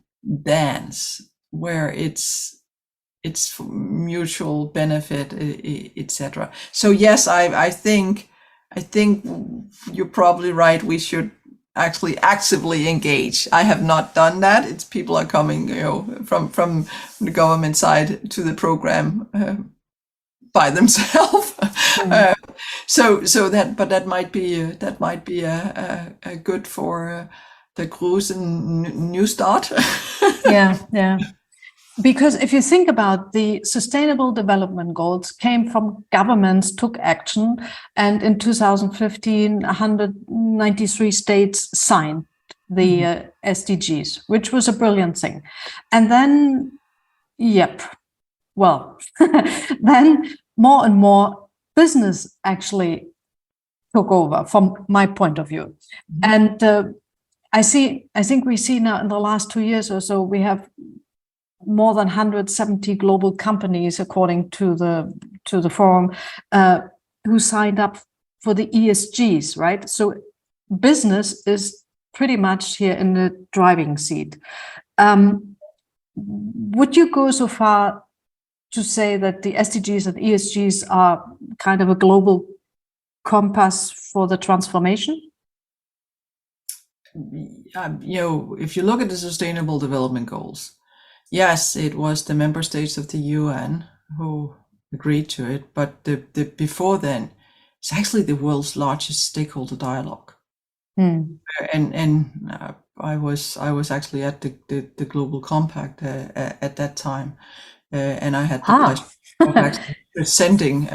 dance where it's for mutual benefit, etc. So yes, I think you're probably right. We should actually actively engage. I have not done that. It's people are coming, from the government side to the program by themselves. So that might be a good for the Große Neustart. Yeah. Because if you think about the Sustainable Development Goals came from governments, took action, and in 2015, 193 states signed the SDGs, which was a brilliant thing. And then, then more and more business actually took over from my point of view. And I think we see now in the last 2 years or so, we have more than 170 global companies, according to the forum, who signed up for the ESGs, right? So business is pretty much here in the driving seat. Would you go so far to say that the SDGs and ESGs are kind of a global compass for the transformation? If you look at the Sustainable Development Goals, yes, it was the member states of the UN who agreed to it, but the before then, it's actually the world's largest stakeholder dialogue. And I was actually at the Global Compact at that time, and I had the pleasure of actually presenting.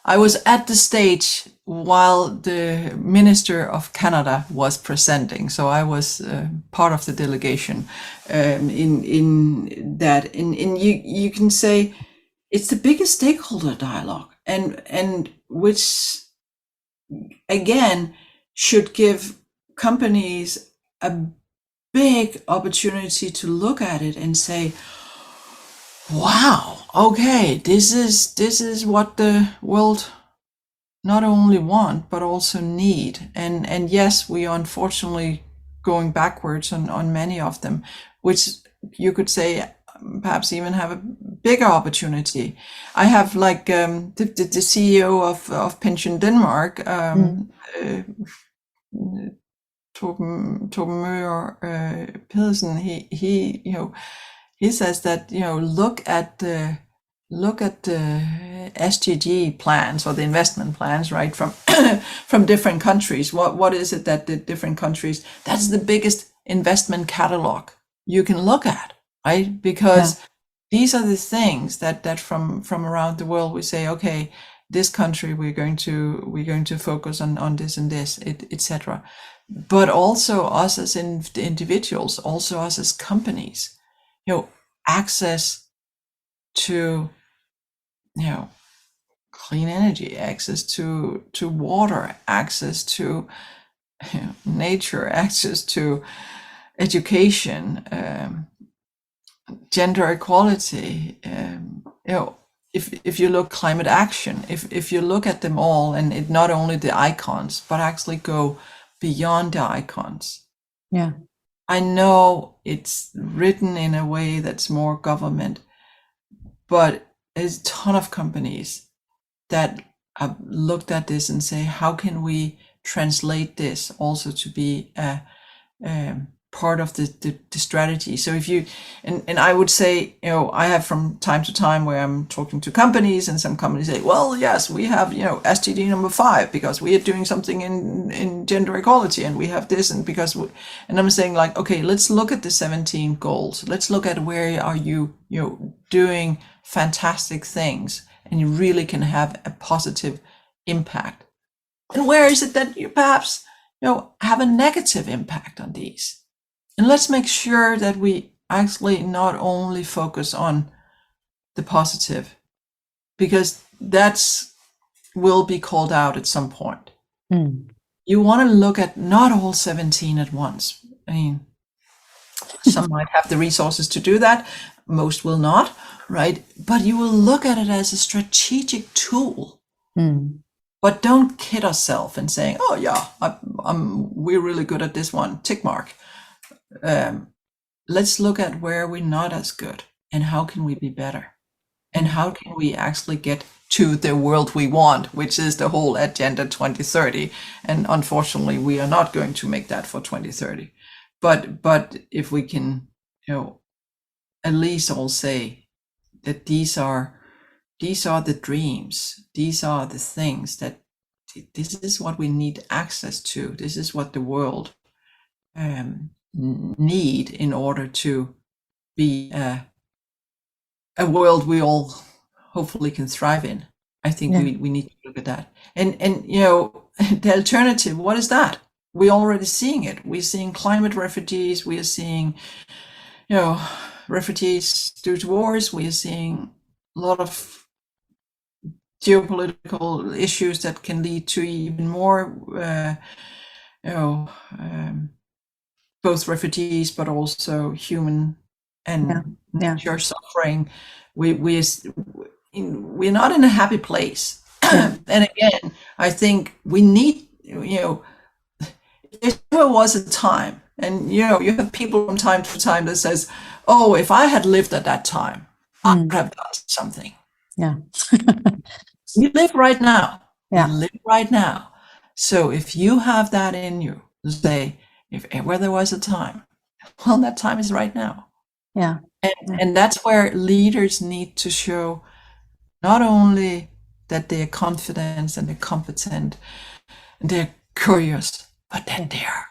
I was at the stage while the Minister of Canada was presenting, so I was part of the delegation in that. And you can say it's the biggest stakeholder dialogue, and which again should give companies a big opportunity to look at it and say, wow, okay, this is what the world not only want but also need. And yes, we are unfortunately going backwards on many of them, which you could say perhaps even have a bigger opportunity. I have like the CEO of Pension Denmark, Torben Pedersen, he says that, look at the SDG plans or the investment plans, right, from different countries. What is it that the different countries, that's the biggest investment catalog you can look at, right? Because these are the things that from around the world we say, okay, this country we're going to focus on this and this, etc. But also us as individuals, also us as companies, access to clean energy, access to water, access to nature, access to education, gender equality, if you look climate action, if you look at them all, and it not only the icons but actually go beyond the icons. Yeah, I know it's written in a way that's more government, but there's a ton of companies that have looked at this and say, how can we translate this also to be a part of the strategy? So if you, and I would say, I have from time to time where I'm talking to companies, and some companies say, well, yes, we have, SDG number 5 because we are doing something in gender equality, and we have this, and because, and I'm saying like, okay, let's look at the 17 goals. Let's look at where are you, doing fantastic things, and you really can have a positive impact. And where is it that you perhaps, have a negative impact on these? And let's make sure that we actually not only focus on the positive, because that's will be called out at some point. Mm. You want to look at not all 17 at once. I mean, some might have the resources to do that. Most will not, right? But you will look at it as a strategic tool. Mm. But don't kid ourselves and saying, "Oh yeah, we're really good at this one." Tick mark. Let's look at where we're not as good and how can we be better, and how can we actually get to the world we want, which is the whole Agenda 2030. And unfortunately, we are not going to make that for 2030. But if we can, at least all say that these are the dreams, these are the things that this is what we need access to. This is what the world need in order to be a world we all hopefully can thrive in. I think we need to look at that. And the alternative, what is that? We're already seeing it. We're seeing climate refugees. We are seeing, refugees due to wars. We are seeing a lot of geopolitical issues that can lead to even more, both refugees, but also human and nature suffering. We're not in a happy place. And again, I think we need, if there was a time, and you have people from time to time that says, "Oh, if I had lived at that time, I would have done something." Yeah. We live right now. Yeah. We live right now. So if you have that in you, say, if where there was a time, well, that time is right now. Yeah. And that's where leaders need to show not only that they're confident and they're competent and they're curious, but that they're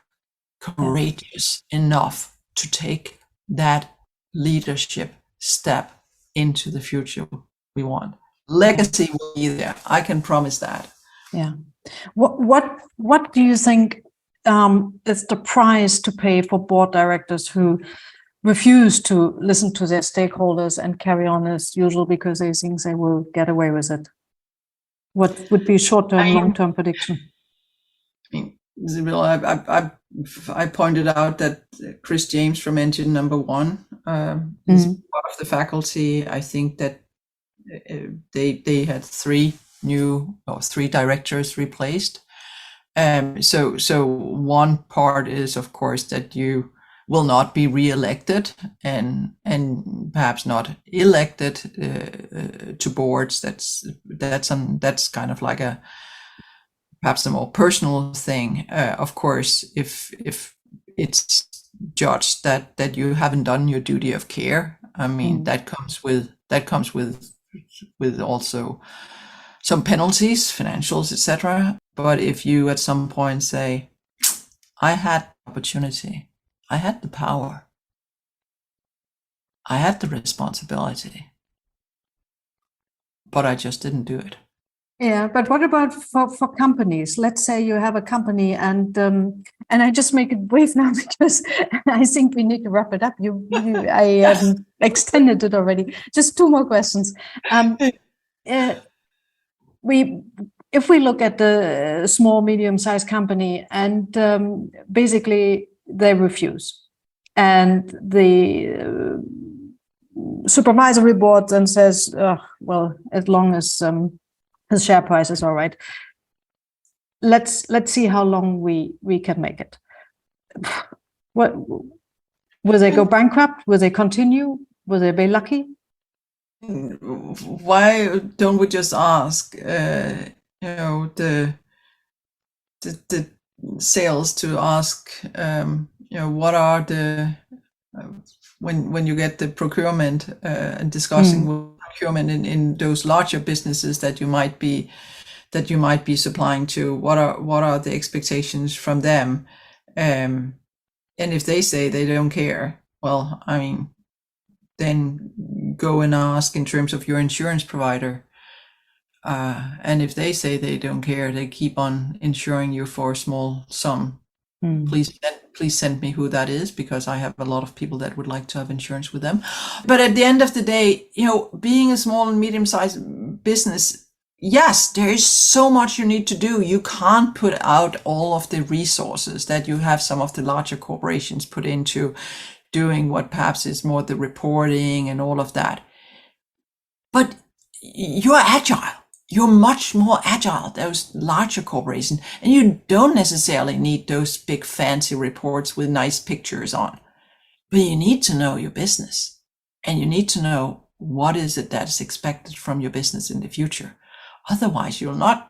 courageous enough to take that leadership step into the future we want. Legacy will be there. I can promise that. Yeah. What do you think is the price to pay for board directors who refuse to listen to their stakeholders and carry on as usual because they think they will get away with it? What would be short-term, long-term prediction? Sibylle, I pointed out that Chris James from Engine Number One is part of the faculty. I think that they had three directors replaced. So one part is, of course, that you will not be re-elected and perhaps not elected to boards. That's kind of like perhaps a more personal thing. Of course, if it's judged that you haven't done your duty of care, I mean, that comes with also some penalties, financials, etc. But if you at some point say, I had opportunity, I had the power, I had the responsibility, but I just didn't do it. Yeah, but what about for companies? Let's say you have a company, and I just make it brief now because I think we need to wrap it up. I extended it already. Just two more questions. If we look at the small, medium-sized company, and basically they refuse, and the supervisory board then says, well, as long as the share price is all right, let's see how long we can make it. What will they go bankrupt? Will they continue? Will they be lucky? Why don't we just ask the sales to ask what are the when you get the procurement and discussing with procurement in those larger businesses that you might be supplying to, what are the expectations from them, and if they say they don't care, well, I mean, then go and ask in terms of your insurance provider, and if they say they don't care, they keep on insuring you for a small sum. Please send me who that is, because I have a lot of people that would like to have insurance with them. But at the end of the day, being a small and medium-sized business, yes, there is so much you need to do. You can't put out all of the resources that you have some of the larger corporations put into doing what perhaps is more the reporting and all of that. But you're agile. You're much more agile, those larger corporations, and you don't necessarily need those big fancy reports with nice pictures on. But you need to know your business, and you need to know what is it that is expected from your business in the future. Otherwise, you'll not,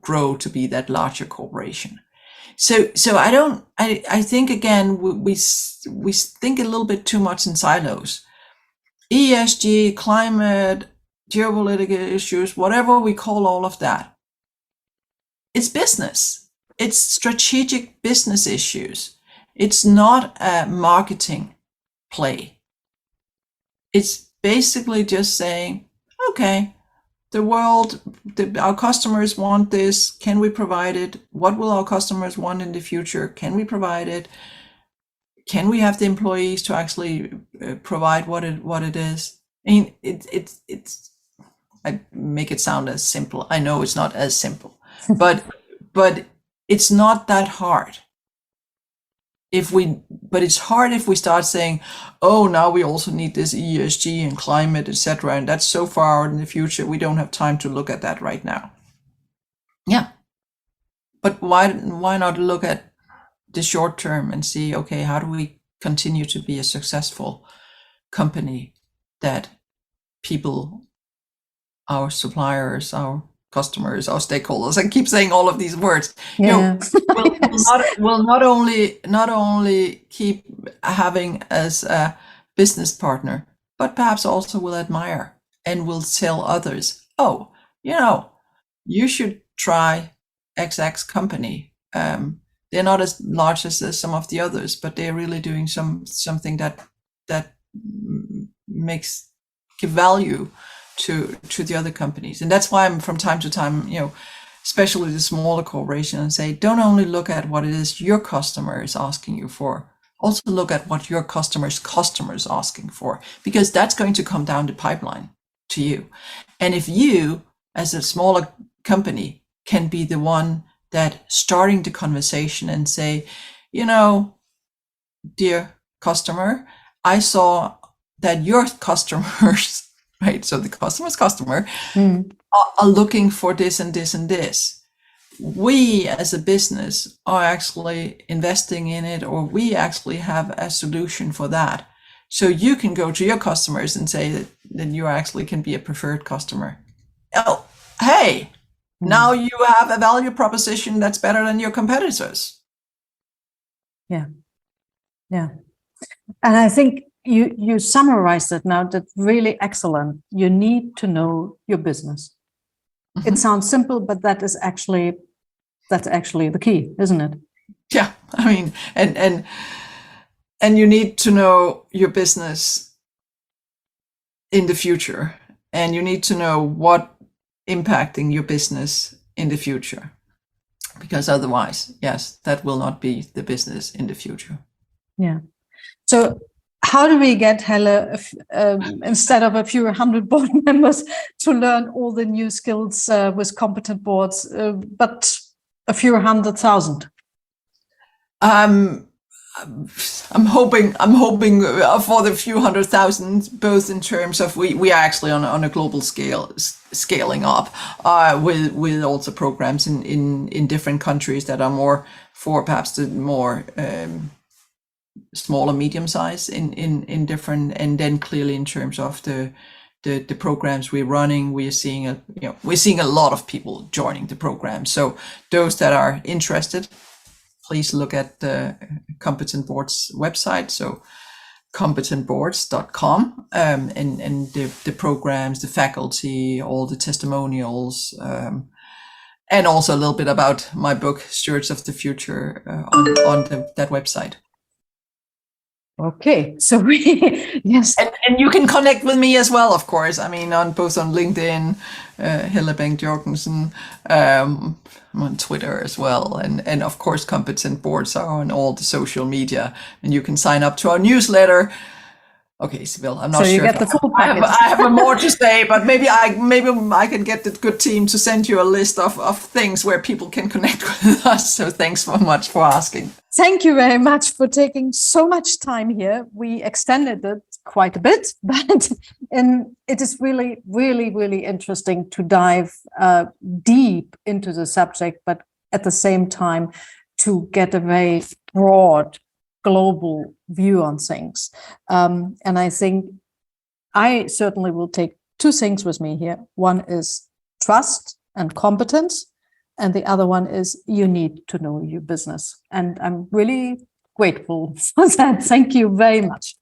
grow to be that larger corporation. So I think again, we think a little bit too much in silos. ESG, climate, geopolitical issues, whatever we call all of that. It's business. It's strategic business issues. It's not a marketing play. It's basically just saying, okay, the world, our customers want this. Can we provide it? What will our customers want in the future? Can we provide it? Can we have the employees to actually provide what it is? I mean, it's. I make it sound as simple. I know it's not as simple, but it's not that hard. But it's hard if we start saying, oh, now we also need this ESG and climate, etc., and that's so far out in the future, we don't have time to look at that right now. Yeah, but why not look at the short term and see, okay, how do we continue to be a successful company that people, our suppliers, our customers, our stakeholders, I keep saying all of these words, will not only keep having as a business partner, but perhaps also will admire and will tell others, oh, you should try XX give they're not as large as some of the others, but they're really doing something that give value to the other companies. And that's why I'm from time to time, especially the smaller corporation, and say, don't only look at what it is your customer is asking you for, also look at what your customer's asking for, because that's going to come down the pipeline to you. And if you, as a smaller company, can be the one that starting the conversation and say, dear customer, I saw that your customers, right? So the customer's customer are looking for this and this and this. We as a business are actually investing in it, or we actually have a solution for that. So you can go to your customers and say that you actually can be a preferred customer. Oh, hey, now you have a value proposition that's better than your competitors. Yeah. And I think you summarized it now. That's really excellent. You need to know your business. Mm-hmm. It sounds simple, but that's actually the key, isn't it? Yeah, I mean, and you need to know your business in the future, and you need to know what impacting your business in the future, because otherwise, yes, that will not be the business in the future. Yeah. So how do we get, Helle, instead of a few hundred board members, to learn all the new skills with competent boards, but a few 100,000? I'm hoping for the few 100,000, both in terms of we are actually on a global scale, scaling up with also programs in different countries that are more for perhaps the more small and medium size in different, and then clearly in terms of the programs we're running, we're seeing a lot of people joining the program. So those that are interested, please look at the Competent Boards website, so competentboards.com, and the programs, the faculty, all the testimonials, and also a little bit about my book, Stewards of the Future, on that website. Okay, so yes, and you can connect with me as well, of course. I mean, both on LinkedIn, Helle Bank Jorgensen, I'm on Twitter as well, and of course, Competent Boards are on all the social media, and you can sign up to our newsletter Okay, Sibylle, I'm not so you sure. get the full package. I have more to say, but maybe I can get the good team to send you a list of things where people can connect with us. So thanks so much for asking. Thank you very much for taking so much time here. We extended it quite a bit, but it is really, really, really interesting to dive deep into the subject, but at the same time to get a very broad global view on things. And I think I certainly will take two things with me here. One is trust and competence, and the other one is you need to know your business. And I'm really grateful for that. Thank you very much.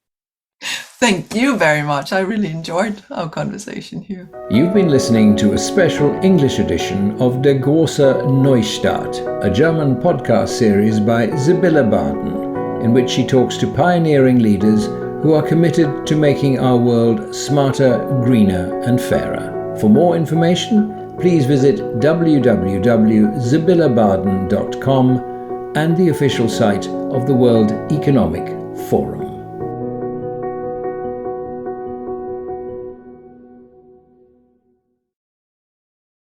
Thank you very much. I really enjoyed our conversation here. You've been listening to a special English edition of Der Große Neustart, a German podcast series by Sibylle Barden, in which she talks to pioneering leaders who are committed to making our world smarter, greener and fairer. For more information, please visit www.sibyllebarden.com and the official site of the World Economic Forum.